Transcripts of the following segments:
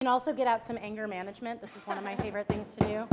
You can also get out some anger management. This is one of my favorite things to do.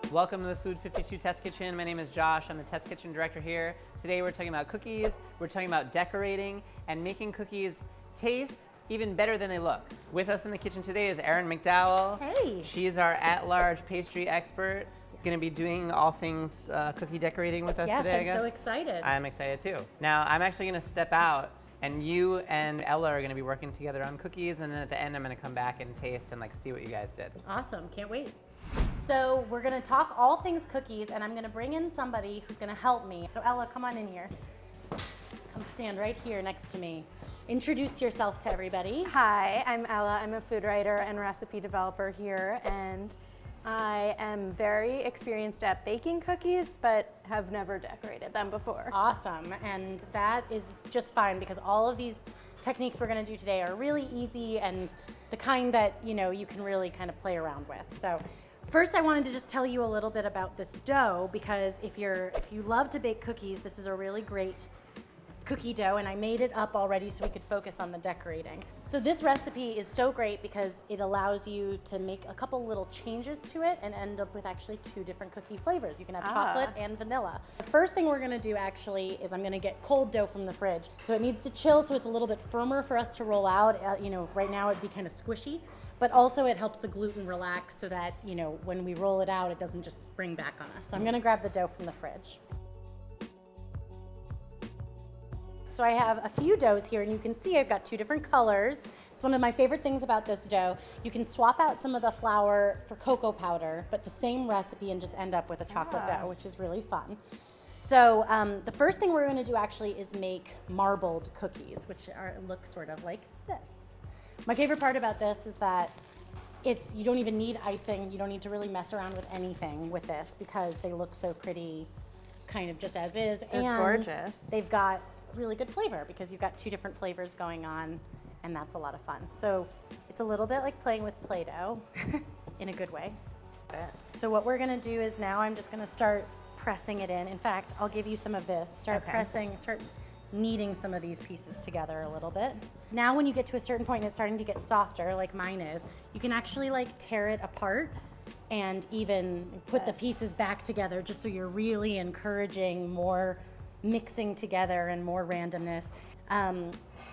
Welcome to the Food 52 Test Kitchen. My name is Josh. I'm the Test Kitchen Director here. Today we're talking about cookies, we're talking about decorating, and making cookies taste even better than they look. With us in the kitchen today is Erin McDowell. Hey. She's our at-large pastry expert. Going to be doing all things cookie decorating with us today, I guess. Yes, I'm so excited. I'm excited too. Now, I'm actually going to step out, and you and Ella are going to be working together on cookies, and then at the end I'm going to come back and taste and see what you guys did. Awesome, can't wait. So we're gonna talk all things cookies, and I'm gonna bring in somebody who's gonna help me. So Ella, come on in here. Come stand right here next to me. Introduce yourself to everybody. Hi, I'm Ella. I'm a food writer and recipe developer here, and I am very experienced at baking cookies, but have never decorated them before. Awesome, and that is just fine because all of these techniques we're gonna do today are really easy and the kind that you can really kind of play around with. So first I wanted to just tell you a little bit about this dough, because if you love to bake cookies, this is a really great cookie dough, and I made it up already so we could focus on the decorating. So this recipe is so great because it allows you to make a couple little changes to it and end up with actually 2 different cookie flavors. You can have chocolate and vanilla. The first thing we're gonna do actually is I'm gonna get cold dough from the fridge. So it needs to chill so it's a little bit firmer for us to roll out. Right now it'd be kind of squishy, but also it helps the gluten relax so that, when we roll it out, it doesn't just spring back on us. So I'm gonna grab the dough from the fridge. So I have a few doughs here, and you can see I've got 2 different colors. It's one of my favorite things about this dough. You can swap out some of the flour for cocoa powder, but the same recipe, and just end up with a chocolate dough, which is really fun. So the first thing we're gonna do actually is make marbled cookies, which look sort of like this. My favorite part about this is that you don't even need icing. You don't need to really mess around with anything with this because they look so pretty kind of just as is. They're gorgeous. They've got really good flavor because you've got 2 different flavors going on, and that's a lot of fun. So it's a little bit like playing with Play-Doh in a good way. So what we're gonna do is now I'm just gonna start pressing it in. In fact, I'll give you some of this. Start kneading some of these pieces together a little bit. Now when you get to a certain point and it's starting to get softer, like mine is, you can actually tear it apart and even put the pieces back together, just so you're really encouraging more mixing together and more randomness.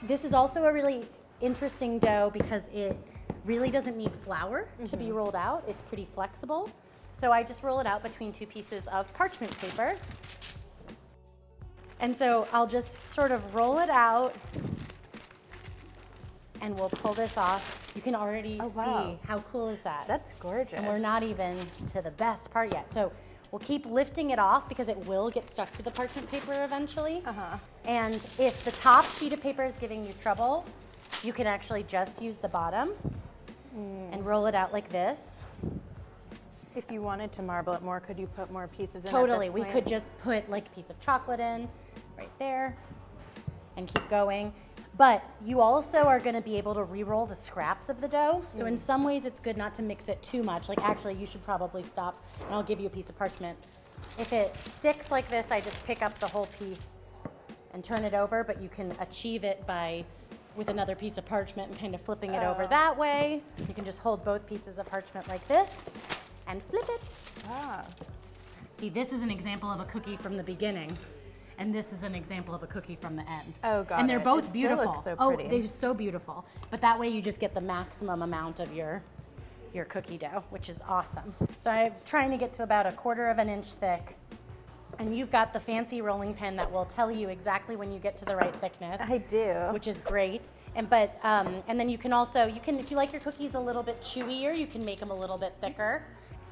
This is also a really interesting dough because it really doesn't need flour to be rolled out. It's pretty flexible. So I just roll it out between 2 pieces of parchment paper. And so I'll just sort of roll it out, and we'll pull this off. You can already see how cool is that? That's gorgeous. And we're not even to the best part yet. So we'll keep lifting it off because it will get stuck to the parchment paper eventually. And if the top sheet of paper is giving you trouble, you can actually just use the bottom and roll it out like this. If you wanted to marble it more, could you put more pieces in? Totally, we could just put a piece of chocolate in right there and keep going. But you also are gonna be able to re-roll the scraps of the dough. So in some ways it's good not to mix it too much. Actually, you should probably stop, and I'll give you a piece of parchment. If it sticks like this, I just pick up the whole piece and turn it over, but you can achieve it with another piece of parchment and kind of flipping it over that way. You can just hold both pieces of parchment like this and flip it. See, this is an example of a cookie from the beginning. And this is an example of a cookie from the end. And they're both beautiful. Still looks so pretty. They're so beautiful. But that way you just get the maximum amount of your cookie dough, which is awesome. So I'm trying to get to about 1/4 of an inch thick. And you've got the fancy rolling pin that will tell you exactly when you get to the right thickness. I do. Which is great. And then you can also, if you like your cookies a little bit chewier, you can make them a little bit thicker.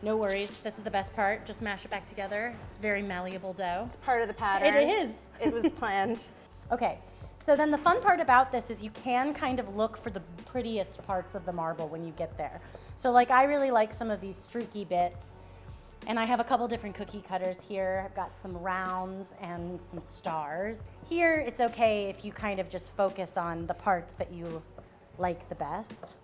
No worries, this is the best part. Just mash it back together. It's very malleable dough. It's part of the pattern. It is. It was planned. Okay, so then the fun part about this is you can kind of look for the prettiest parts of the marble when you get there. So I really like some of these streaky bits, and I have a couple different cookie cutters here. I've got some rounds and some stars. Here, it's okay if you kind of just focus on the parts that you like the best.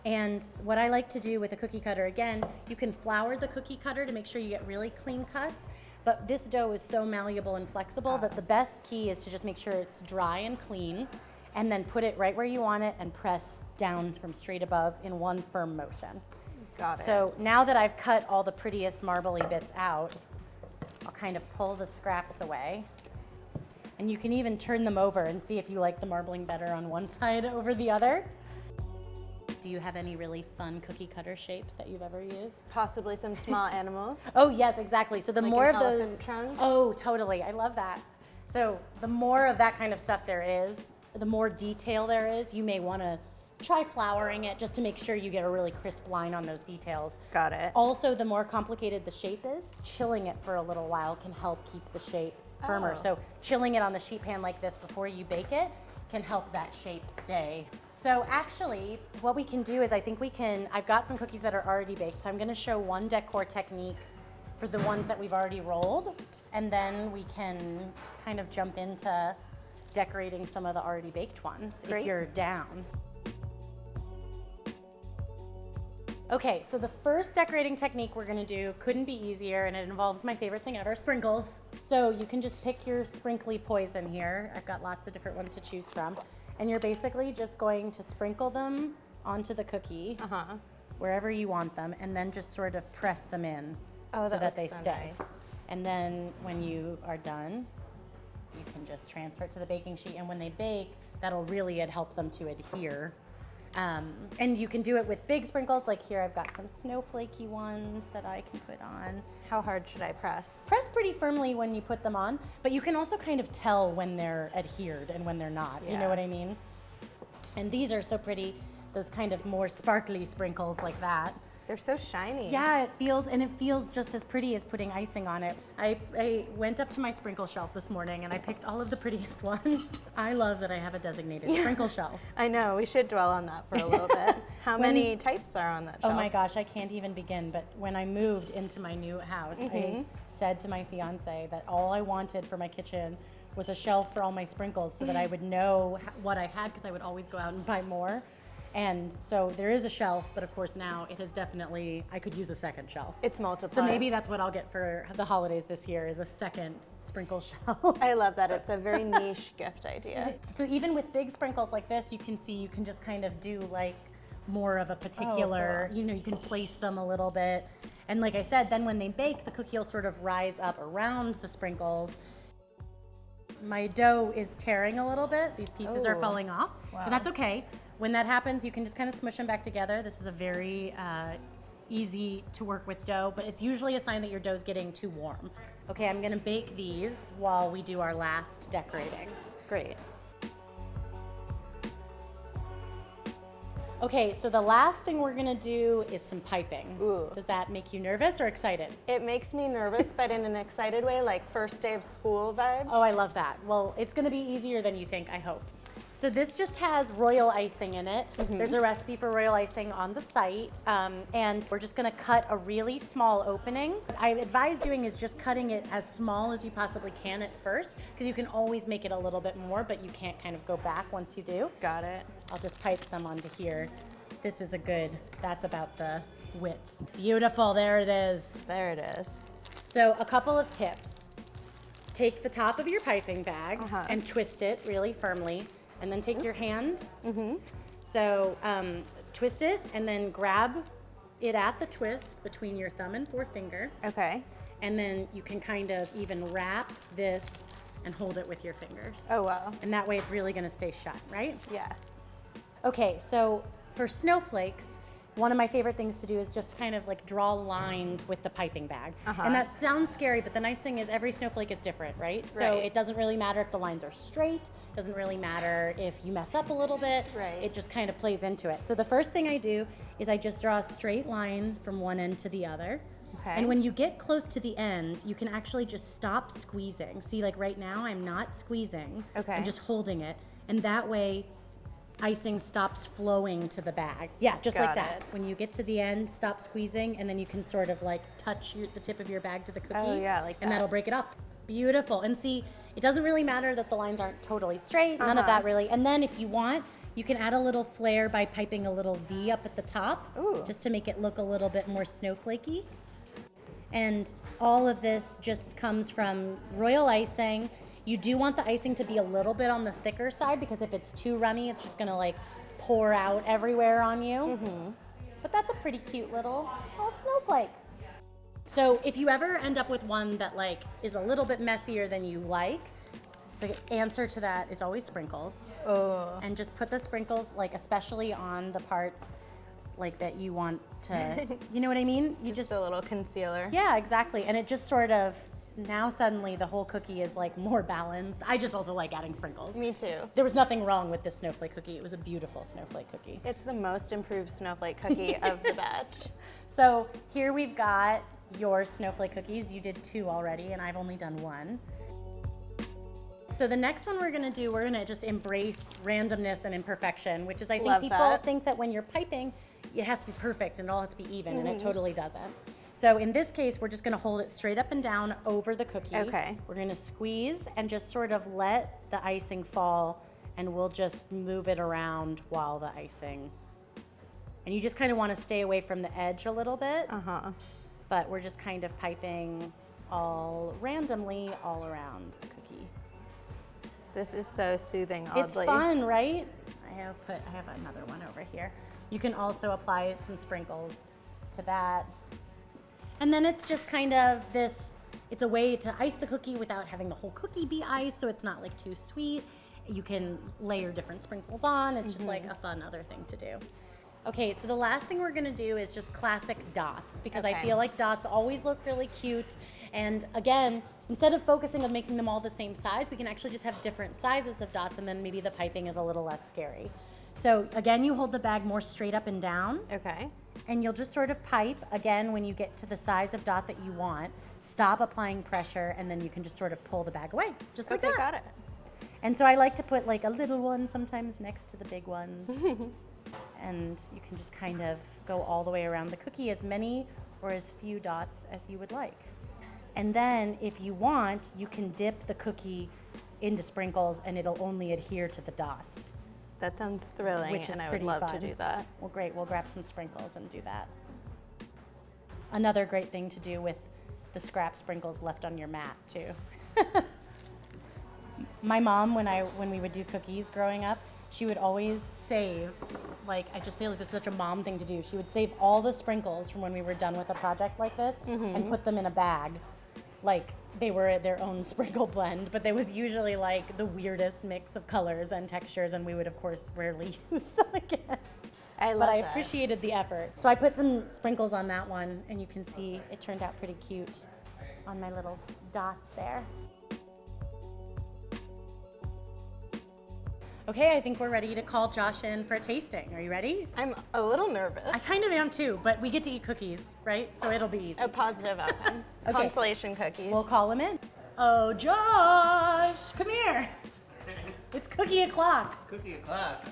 And what I like to do with a cookie cutter, again, you can flour the cookie cutter to make sure you get really clean cuts, But this dough is so malleable and flexible that the best key is to just make sure it's dry and clean, and then put it right where you want it and press down from straight above in one firm motion. Got it. So now that I've cut all the prettiest marbly bits out, I'll kind of pull the scraps away. And you can even turn them over and see if you like the marbling better on one side over the other. Do you have any really fun cookie cutter shapes that you've ever used? Possibly some small animals. Oh yes, exactly. So the Like more an of those, elephant trunk? oh totally, I love that. So the more of that kind of stuff there is, the more detail there is. You may want to try flouring it just to make sure you get a really crisp line on those details. Got it. Also, the more complicated the shape is, chilling it for a little while can help keep the shape firmer. Oh. So chilling it on the sheet pan like this before you bake it can help that shape stay. So actually, what we can do is I've got some cookies that are already baked, so I'm gonna show one decor technique for the ones that we've already rolled, and then we can kind of jump into decorating some of the already baked ones Great. if you're down. Okay, so the first decorating technique we're gonna do couldn't be easier, and it involves my favorite thing ever, sprinkles. So you can just pick your sprinkly poison here. I've got lots of different ones to choose from. And you're basically just going to sprinkle them onto the cookie, wherever you want them, and then just sort of press them in so that they stay. Nice. And then when you are done, you can just transfer it to the baking sheet, and when they bake, that'll really help them to adhere. And you can do it with big sprinkles, like here I've got some snowflakey ones that I can put on. How hard should I press? Press pretty firmly when you put them on, but you can also kind of tell when they're adhered and when they're not, you know Yeah. what I mean? And these are so pretty, those kind of more sparkly sprinkles like that. They're so shiny. Yeah, it feels just as pretty as putting icing on it. I went up to my sprinkle shelf this morning and I picked all of the prettiest ones. I love that I have a designated sprinkle shelf. I know, we should dwell on that for a little bit. How many types are on that Oh shelf? my gosh, I can't even begin. But when I moved into my new house, I said to my fiance that all I wanted for my kitchen was a shelf for all my sprinkles so that I would know what I had, because I would always go out and buy more. And so there is a shelf, but of course now it has definitely, I could use a second shelf. It's multiplied. So maybe that's what I'll get for the holidays this year, is a second sprinkle shelf. I love that. It's a very niche gift idea. So even with big sprinkles like this, you can see you can just kind of do like more of a particular, cool. you know, you can place them a little bit. And like I said, then when they bake, the cookie will sort of rise up around the sprinkles. My dough is tearing a little bit. These pieces are Oh. falling off, but that's okay. When that happens, you can just kind of smush them back together. This is a very easy to work with dough, but it's usually a sign that your dough's getting too warm. Okay, I'm gonna bake these while we do our last decorating. Great. Okay, so the last thing we're gonna do is some piping. Ooh. Does that make you nervous or excited? It makes me nervous, but in an excited way, like first day of school vibes. Oh, I love that. Well, it's gonna be easier than you think, I hope. So this just has royal icing in it. There's a recipe for royal icing on the site, and we're just gonna cut a really small opening. What I advise doing is just cutting it as small as you possibly can at first, because you can always make it a little bit more, but you can't kind of go back once you do. Got it. I'll just pipe some onto here. This is a good, that's about the width. Beautiful, there it is. There it is. So a couple of tips. Take the top of your piping bag and twist it really firmly, and then take your hand. So twist it and then grab it at the twist between your thumb and forefinger, Okay. and then you can kind of even wrap this and hold it with your fingers. Oh, wow. And that way it's really gonna stay shut, right? Yeah. Okay, so for snowflakes, one of my favorite things to do is just kind of like draw lines with the piping bag. And that sounds scary, but the nice thing is every snowflake is different, right? So Right. it doesn't really matter if the lines are straight, doesn't really matter if you mess up a little bit. Right. It just kind of plays into it. So the first thing I do is I just draw a straight line from one end to the other. Okay. And when you get close to the end, you can actually just stop squeezing. See, like right now, I'm not squeezing. Okay. I'm just holding it. And that way, icing stops flowing to the bag. Yeah, just like Got that. it. When you get to the end, stop squeezing, and then you can sort of like touch the tip of your bag to the cookie. Oh, yeah, like and that. that'll break it off. Beautiful. And see, it doesn't really matter that the lines aren't totally straight, none of that really. And then if you want, you can add a little flair by piping a little V up at the top, Ooh. just to make it look a little bit more snowflakey. And all of this just comes from royal icing. You do want the icing to be a little bit on the thicker side because if it's too runny, it's just gonna like pour out everywhere on you. But that's a pretty cute little snowflake. So if you ever end up with one that like is a little bit messier than you like, the answer to that is always sprinkles. Oh. And just put the sprinkles like especially on the parts like that you want to, you know what I mean? You Just a little concealer. Yeah, exactly. And it just sort of, now suddenly the whole cookie is like more balanced. I just also like adding sprinkles. Me too. There was nothing wrong with this snowflake cookie. It was a beautiful snowflake cookie. It's the most improved snowflake cookie of the batch. So here we've got your snowflake cookies. You did 2 already, and I've only done 1. So the next one we're gonna just embrace randomness and imperfection, which is I think Love people that. think that when you're piping, it has to be perfect and it all has to be even, and it totally doesn't. So in this case, we're just gonna hold it straight up and down over the cookie. Okay. We're gonna squeeze and just sort of let the icing fall, and we'll just move it around while the icing. And you just kind of wanna stay away from the edge a little bit, but we're just kind of piping all randomly all around the cookie. This is so soothing, oddly. It's fun, right? I have another one over here. You can also apply some sprinkles to that. And then it's just kind of this, it's a way to ice the cookie without having the whole cookie be iced, so it's not like too sweet. You can layer different sprinkles on. It's just like a fun other thing to do. Okay, so the last thing we're gonna do is just classic dots, because I Okay. feel like dots always look really cute. And again, instead of focusing on making them all the same size, we can actually just have different sizes of dots, and then maybe the piping is a little less scary. So again, you hold the bag more straight up and down, Okay. and you'll just sort of pipe. Again, when you get to the size of dot that you want, stop applying pressure, and then you can just sort of pull the bag away, just like Okay, that. got it. And so I like to put like a little one sometimes next to the big ones. And you can just kind of go all the way around the cookie, as many or as few dots as you would like. And then if you want, you can dip the cookie into sprinkles and it'll only adhere to the dots, That sounds thrilling, which is and I would pretty love fun. to do that. Well, great, we'll grab some sprinkles and do that. Another great thing to do with the scrap sprinkles left on your mat too. My mom, when we would do cookies growing up, she would always save, like, I just feel like this is such a mom thing to do. She would save all the sprinkles from when we were done with a project like this and put them in a bag, like they were their own sprinkle blend, but there was usually like the weirdest mix of colors and textures, and we would of course rarely use them again. I love But I that. appreciated the effort. So I put some sprinkles on that one, and you can see it turned out pretty cute on my little dots there. Okay, I think we're ready to call Josh in for a tasting. Are you ready? I'm a little nervous. I kind of am too, but we get to eat cookies, right? So it'll be easy. A positive outcome. Okay. Consolation cookies. We'll call him in. Oh, Josh, come here. It's cookie o'clock. Cookie o'clock.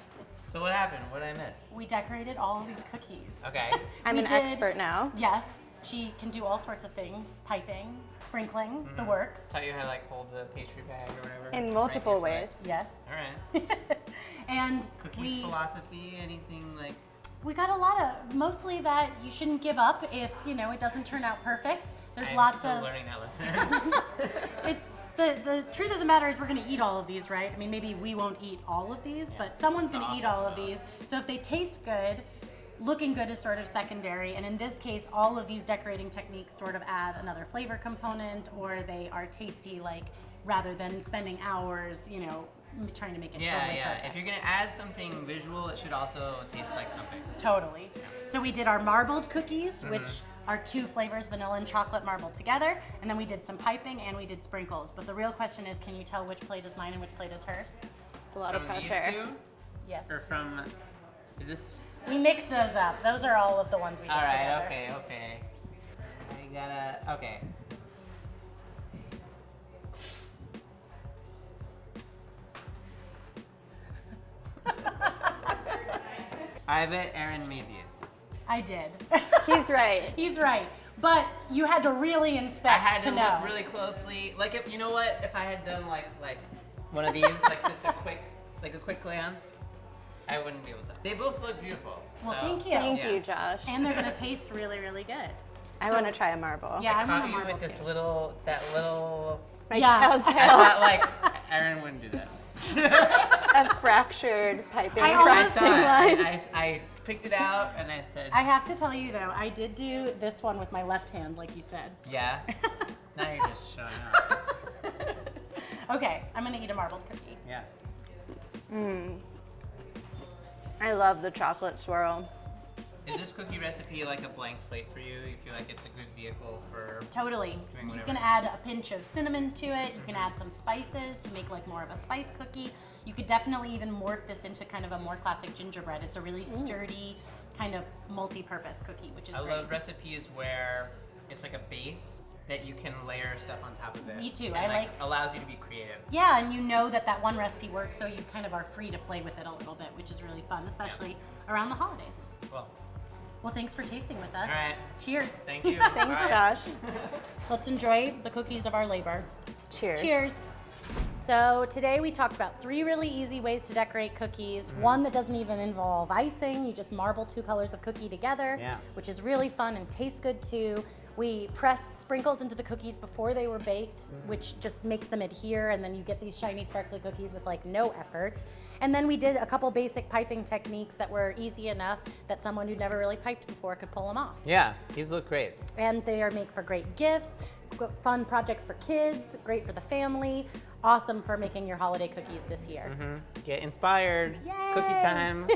So what happened? What did I miss? We decorated all of these cookies. Okay. I'm we an did- expert now. Yes, she can do all sorts of things: piping, sprinkling, the works. Taught you how to like hold the pastry bag or whatever. In multiple Right, ways. Yes. All right. And Cookie philosophy, anything like? we got a lot of, mostly that you shouldn't give up if, you know, it doesn't turn out perfect. There's I'm lots still of, learning that lesson. it's, the truth of the matter is we're gonna eat all of these, right? I mean, maybe we won't eat all of these, but someone's gonna eat all of these. So if they taste good, looking good is sort of secondary. And in this case, all of these decorating techniques sort of add another flavor component, or they are tasty, like, rather than spending hours, you know, trying to make it totally perfect. If you're gonna add something visual, it should also taste like something. Totally. So we did our marbled cookies, which are 2 flavors, vanilla and chocolate marbled together, and then we did some piping and we did sprinkles. But the real question is, can you tell which plate is mine and which plate is hers? It's a lot of From these pressure. two, Yes. or from? Is this? We mixed those up. Those are all of the ones we did All right. together. Okay. I gotta. Okay. I bet Aaron made these. I did. He's right. He's right. But you had to really inspect I had to know. look really closely. Like, if you know what, if I had done like one of these, like just a quick glance, I wouldn't be able to. They both look beautiful. Well, so. thank you. Thank Yeah. you, Josh. And they're gonna taste really, really good. I want to try a marble. Yeah, I want Caught a you marble with this too. little, My Yeah. child's I tail. thought like, Aaron wouldn't do that. A fractured piping I I almost- frosting saw it. line. I picked it out and I said, I have to tell you though, I did do this one with my left hand, like you said. yeah. Now you're just showing up. Okay, I'm gonna eat a marbled cookie. Yeah. I love the chocolate swirl. Is this cookie recipe like a blank slate for you? You feel like it's a good vehicle for Totally. doing You whatever? can add a pinch of cinnamon to it. You can add some spices to make like more of a spice cookie. You could definitely even morph this into kind of a more classic gingerbread. It's a really sturdy kind of multi-purpose cookie, which is I great. love recipes where it's like a base that you can layer stuff on top of it. Me too. And, I like- allows you to be creative. Yeah, and you know that that one recipe works, so you kind of are free to play with it a little bit, which is really fun, especially around the holidays. Well, Well, thanks for tasting with us. all right. Cheers. Thank you. Thanks, Bye. Josh. Let's enjoy the cookies of our labor. Cheers. Cheers. So today we talked about 3 really easy ways to decorate cookies. One that doesn't even involve icing. You just marble 2 colors of cookie together, Yeah. which is really fun and tastes good too. We pressed sprinkles into the cookies before they were baked, which just makes them adhere, and then you get these shiny, sparkly cookies with like no effort. And then we did a couple basic piping techniques that were easy enough that someone who'd never really piped before could pull them off. Yeah, these look great. And they are made for great gifts, fun projects for kids, great for the family, awesome for making your holiday cookies this year. Get inspired. Yay! Cookie time.